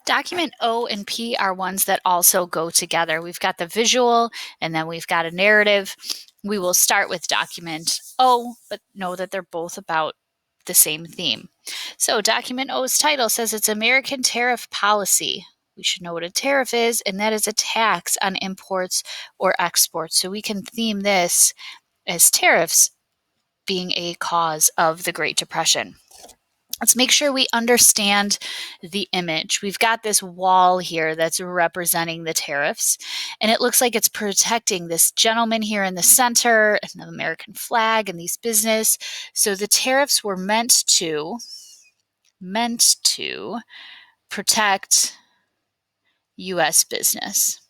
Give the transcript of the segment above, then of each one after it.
Document O and P are ones that also go together. We've got the visual and then we've got a narrative. We will start with document O, but know that they're both about the same theme. So document O's title says it's American tariff policy. We should know what a tariff is, and that is a tax on imports or exports. So we can theme this as tariffs being a cause of the Great Depression. Let's make sure we understand the image. We've got this wall here that's representing the tariffs, and it looks like it's protecting this gentleman here in the center and the American flag and these business. So the tariffs were meant to protect U.S. business.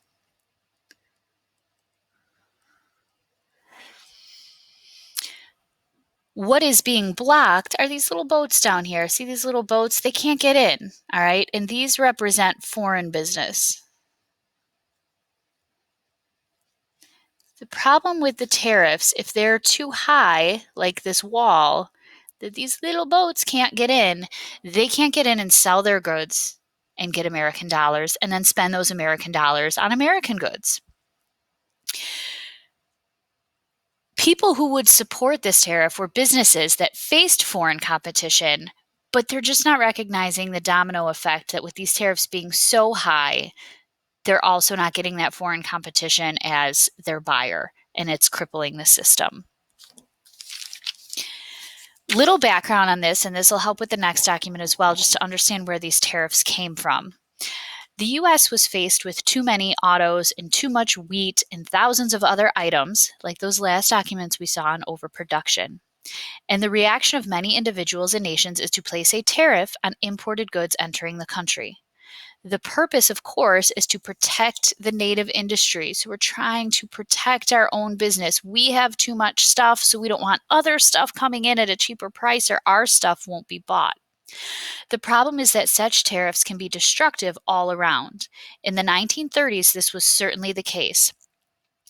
What is being blocked are these little boats down here. See these little boats? They can't get in, all right? And these represent foreign business. The problem with the tariffs, if they're too high, like this wall, that these little boats can't get in, they can't get in and sell their goods and get American dollars and then spend those American dollars on American goods. People who would support this tariff were businesses that faced foreign competition, but they're just not recognizing the domino effect that with these tariffs being so high, they're also not getting that foreign competition as their buyer, and it's crippling the system. Little background on this, and this will help with the next document as well, just to understand where these tariffs came from. The U.S. was faced with too many autos and too much wheat and thousands of other items, like those last documents we saw on overproduction. And the reaction of many individuals and nations is to place a tariff on imported goods entering the country. The purpose, of course, is to protect the native industries. So we're trying to protect our own business. We have too much stuff, so we don't want other stuff coming in at a cheaper price, or our stuff won't be bought. The problem is that such tariffs can be destructive all around. In the 1930s, this was certainly the case.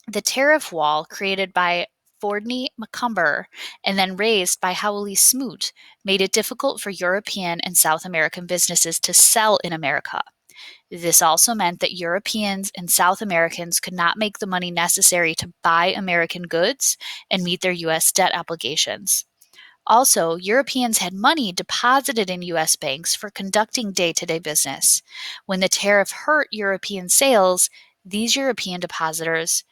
The tariff wall created by Fordney Macomber and then raised by Howley Smoot made it difficult for European and South American businesses to sell in America. This also meant that Europeans and South Americans could not make the money necessary to buy American goods and meet their U.S. debt obligations. Also, Europeans had money deposited in U.S. banks for conducting day-to-day business. When the tariff hurt European sales, these European depositors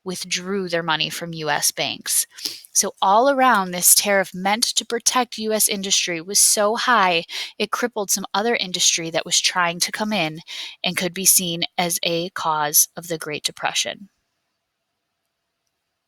withdrew their money from U.S. banks. So all around, this tariff meant to protect U.S. industry was so high, it crippled some other industry that was trying to come in and could be seen as a cause of the Great Depression.